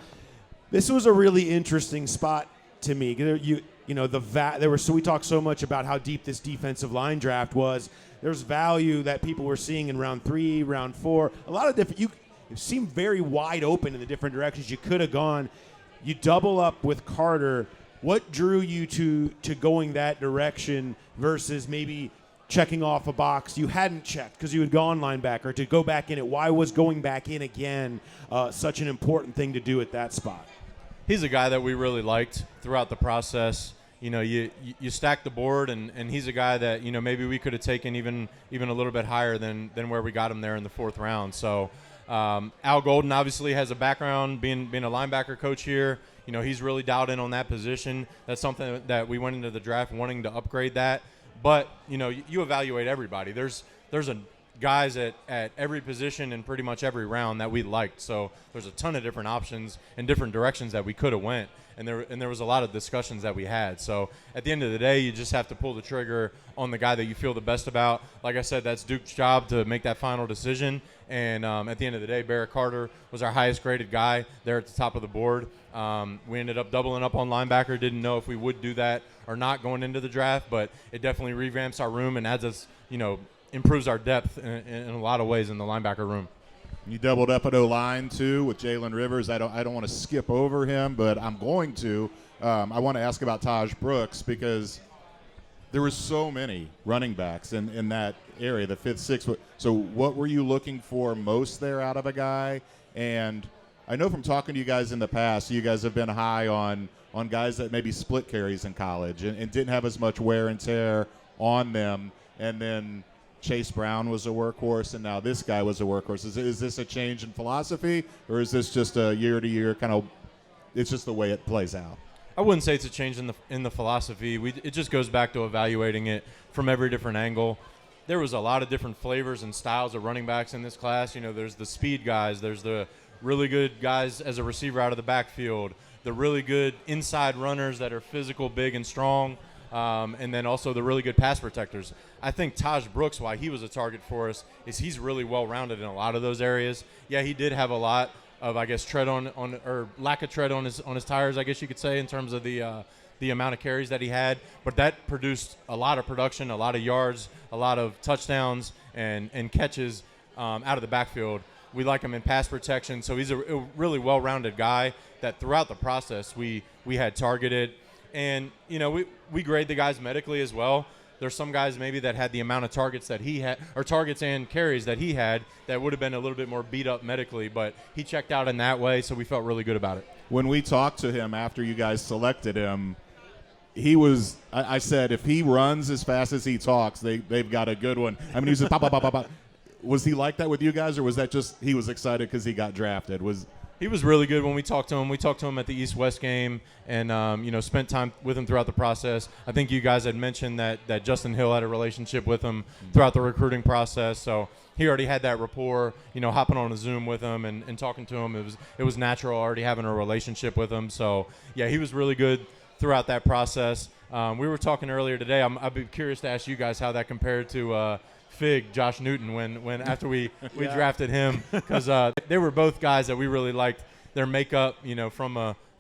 This was a really interesting spot to me. So we talked so much about how deep this defensive line draft was. There's value that people were seeing in round 3, round 4. A lot of different. It seemed very wide open in the different directions you could have gone. You double up with Carter. What drew you to going that direction versus maybe checking off a box you hadn't checked because you had gone linebacker to go back in it? Why was going back in again such an important thing to do at that spot? He's a guy that we really liked throughout the process. you stack the board, and he's a guy that, maybe we could have taken even a little bit higher than where we got him there in the 4th round. So Al Golden obviously has a background being a linebacker coach here. He's really dialed in on that position. That's something that we went into the draft wanting to upgrade that. But, you evaluate everybody. There's guys at every position in pretty much every round that we liked. So there's a ton of different options and different directions that we could have went. And there was a lot of discussions that we had. So at the end of the day, you just have to pull the trigger on the guy that you feel the best about. Like I said, that's Duke's job to make that final decision. And at the end of the day, Barrett Carter was our highest graded guy there at the top of the board. We ended up doubling up on linebacker. Didn't know if we would do that or not going into the draft, but it definitely revamps our room and adds us, improves our depth in a lot of ways in the linebacker room. You doubled up at O-line too with Jalen Rivers. I don't want to skip over him, but I'm going to. I want to ask about Taj Brooks because there were so many running backs in that area, the 5th, 6th. So what were you looking for most there out of a guy? And I know from talking to you guys in the past, you guys have been high on guys that maybe split carries in college and didn't have as much wear and tear on them. And then Chase Brown was a workhorse, and now this guy was a workhorse. Is this a change in philosophy, or is this just a year-to-year kind of – it's just the way it plays out? I wouldn't say it's a change in the philosophy. It just goes back to evaluating it from every different angle. There was a lot of different flavors and styles of running backs in this class. There's the speed guys. There's the really good guys as a receiver out of the backfield, the really good inside runners that are physical, big, and strong. And then also the really good pass protectors. I think Taj Brooks, why he was a target for us, is he's really well-rounded in a lot of those areas. Yeah, he did have a lot of, I guess, tread on or lack of tread on his tires, I guess you could say, in terms of the amount of carries that he had. But that produced a lot of production, a lot of yards, a lot of touchdowns and catches out of the backfield. We like him in pass protection, so he's a really well-rounded guy that throughout the process we had targeted. And, we grade the guys medically as well. There's some guys maybe that had the amount of targets that he had, or targets and carries that he had, that would have been a little bit more beat up medically, but he checked out in that way, so we felt really good about it. When we talked to him after you guys selected him, he was – I said if he runs as fast as he talks, they've got a good one. I mean, he was just pop, pop, pop, pop, pop. Was he like that with you guys, or was that just he was excited because he got drafted? He was really good when we talked to him. We talked to him at the East-West game and, spent time with him throughout the process. I think you guys had mentioned that Justin Hill had a relationship with him throughout the recruiting process. So he already had that rapport, hopping on a Zoom with him and talking to him. It was natural already having a relationship with him. So, yeah, he was really good throughout that process. We were talking earlier today. I'd be curious to ask you guys how that compared to Fig, Josh Newton, when after we drafted him, because they were both guys that we really liked their makeup,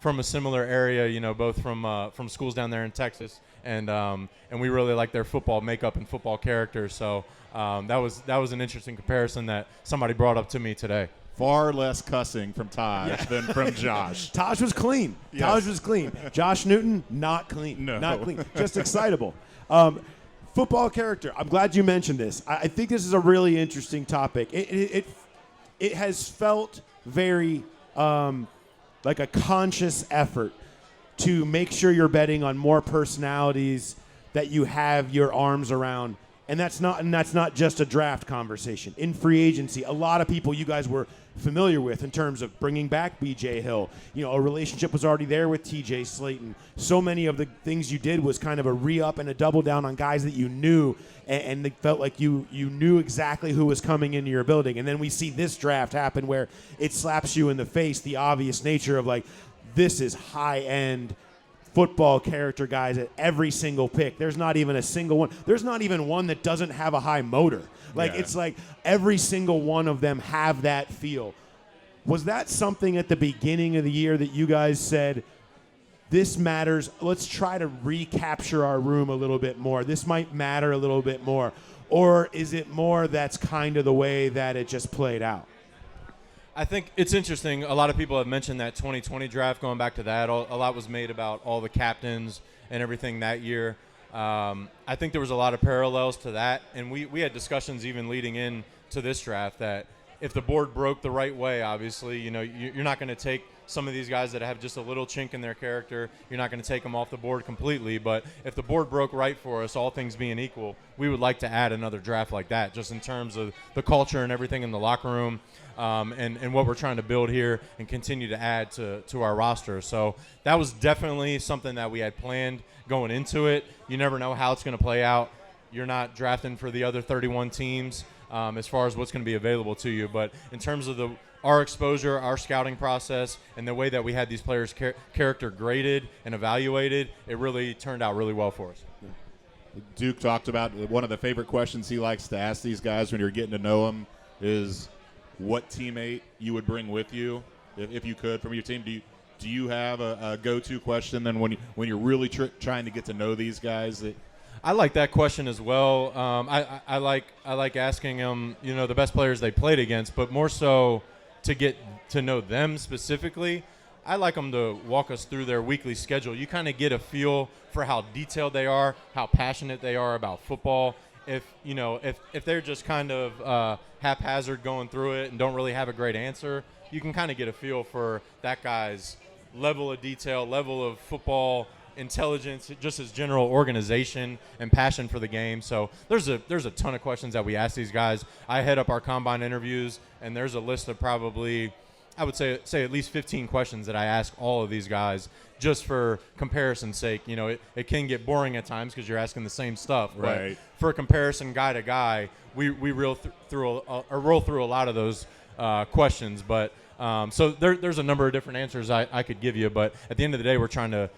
from a similar area, both from schools down there in Texas, and we really liked their football makeup and football character. So that was an interesting comparison that somebody brought up to me today. Far less cussing from Taj than from Josh. Taj was clean. Yes. Taj was clean. Josh Newton, not clean. No. Not clean. Just excitable. Football character. I'm glad you mentioned this. I think this is a really interesting topic. It has felt very like a conscious effort to make sure you're betting on more personalities that you have your arms around. And that's not just a draft conversation. In free agency, a lot of people you guys were familiar with in terms of bringing back B.J. Hill. A relationship was already there with T.J. Slayton. So many of the things you did was kind of a re-up and a double down on guys that you knew, and they felt like you knew exactly who was coming into your building. And then we see this draft happen where it slaps you in the face, the obvious nature of like, this is high-end football character guys at every single pick. There's not even a single one. There's not even one that doesn't have a high motor. It's like every single one of them have that feel. Was that something at the beginning of the year that you guys said, this matters, let's try to recapture our room a little bit more. This might matter a little bit more. Or is it more that's kind of the way that it just played out? I think it's interesting. A lot of people have mentioned that 2020 draft, going back to that. A lot was made about all the captains and everything that year. I think there was a lot of parallels to that. And we had discussions even leading in to this draft that if the board broke the right way, obviously, you're not going to take some of these guys that have just a little chink in their character, you're not going to take them off the board completely. But if the board broke right for us, all things being equal, we would like to add another draft like that, just in terms of the culture and everything in the locker room, and what we're trying to build here and continue to add to our roster. So that was definitely something that we had planned going into it. You never know how it's going to play out. You're not drafting for the other 31 teams as far as what's going to be available to you. But in terms of our exposure, our scouting process, and the way that we had these players' character graded and evaluated, it really turned out really well for us. Duke talked about one of the favorite questions he likes to ask these guys when you're getting to know them is what teammate you would bring with you if you could from your team. Do you have a go-to question then when you're really trying to get to know these guys? I like that question as well. I like asking them, the best players they played against, but more so to get to know them specifically. I like them to walk us through their weekly schedule. You kind of get a feel for how detailed they are, how passionate they are about football. If they're just kind of haphazard going through it and don't really have a great answer, you can kind of get a feel for that guy's level of detail, level of football intelligence, just his general organization and passion for the game. So there's a ton of questions that we ask these guys. I head up our combine interviews, and there's a list of probably, I would say at least 15 questions that I ask all of these guys just for comparison's sake. It can get boring at times because you're asking the same stuff. Right. But for a comparison guy to guy, we roll through a lot of those questions. But so there's a number of different answers I could give you. But at the end of the day, we're trying to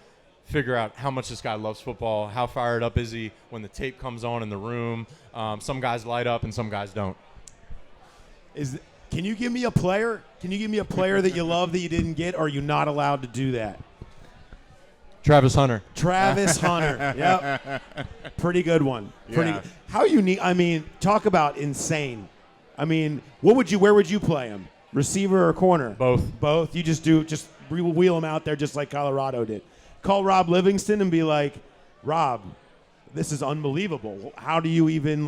figure out how much this guy loves football, how fired up is he when the tape comes on in the room. Some guys light up and some guys don't. Can you give me a player? Can you give me a player that you love that you didn't get, or are you not allowed to do that? Travis Hunter. Travis Hunter. Yep. Pretty good one. Yeah. How unique. I mean, talk about insane. I mean, where would you play him? Receiver or corner? Both. You just wheel him out there just like Colorado did. Call Rob Livingston and be like, Rob, this is unbelievable. How do you even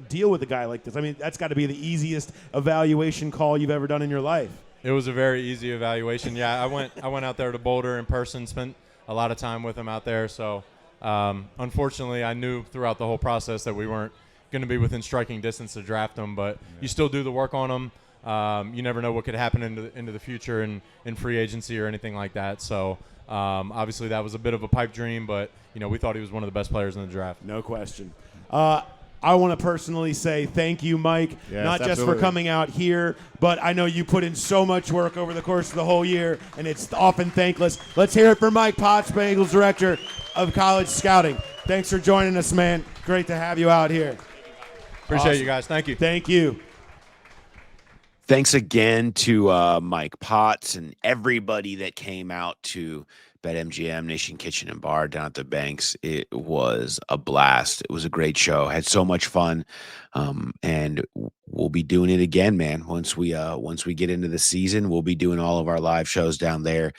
deal with a guy like this? I mean, that's got to be the easiest evaluation call you've ever done in your life. It was a very easy evaluation. Yeah, I went out there to Boulder in person, spent a lot of time with him out there. So unfortunately, I knew throughout the whole process that we weren't going to be within striking distance to draft him, but you still do the work on him. You never know what could happen into the future in free agency or anything like that. So obviously that was a bit of a pipe dream, but we thought he was one of the best players in the draft. No question. I want to personally say thank you, Mike, yes, not just for coming out here, but I know you put in so much work over the course of the whole year, and it's often thankless. Let's hear it for Mike Potts, Bengals Director of College Scouting. Thanks for joining us, man. Great to have you out here. Appreciate you guys. Thank you. Thank you. Thanks again to Mike Potts and everybody that came out to BetMGM Nation Kitchen and Bar down at the Banks. It was a blast. It was a great show. Had so much fun, and we'll be doing it again, man. Once we get into the season, we'll be doing all of our live shows down there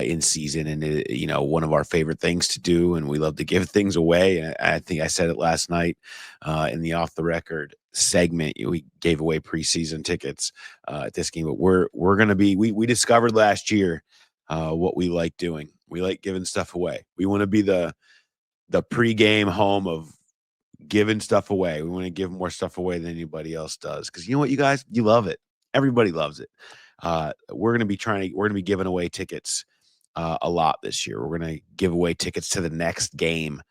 in season. And one of our favorite things to do, and we love to give things away. And I think I said it last night in the Off the Record segment. We gave away preseason tickets at this game, but we're gonna be. We discovered last year what we like doing. We like giving stuff away. We want to be the pregame home of giving stuff away. We want to give more stuff away than anybody else does. Because you know what, you guys, you love it. Everybody loves it. We're going to be giving away tickets a lot this year. We're going to give away tickets to the next game.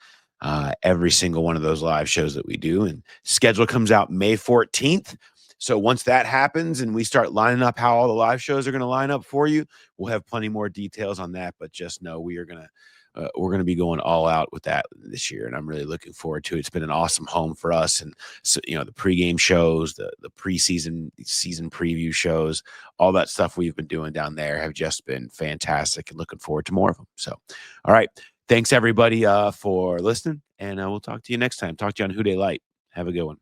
Every single one of those live shows that we do. And schedule comes out May 14th. So once that happens and we start lining up how all the live shows are going to line up for you, we'll have plenty more details on that. But just know we're going to be going all out with that this year, and I'm really looking forward to it. It's been an awesome home for us, and so the pregame shows, the season preview shows, all that stuff we've been doing down there have just been fantastic, and looking forward to more of them. So, all right, thanks everybody for listening, and we'll talk to you next time. Talk to you on Who Dey Light. Have a good one.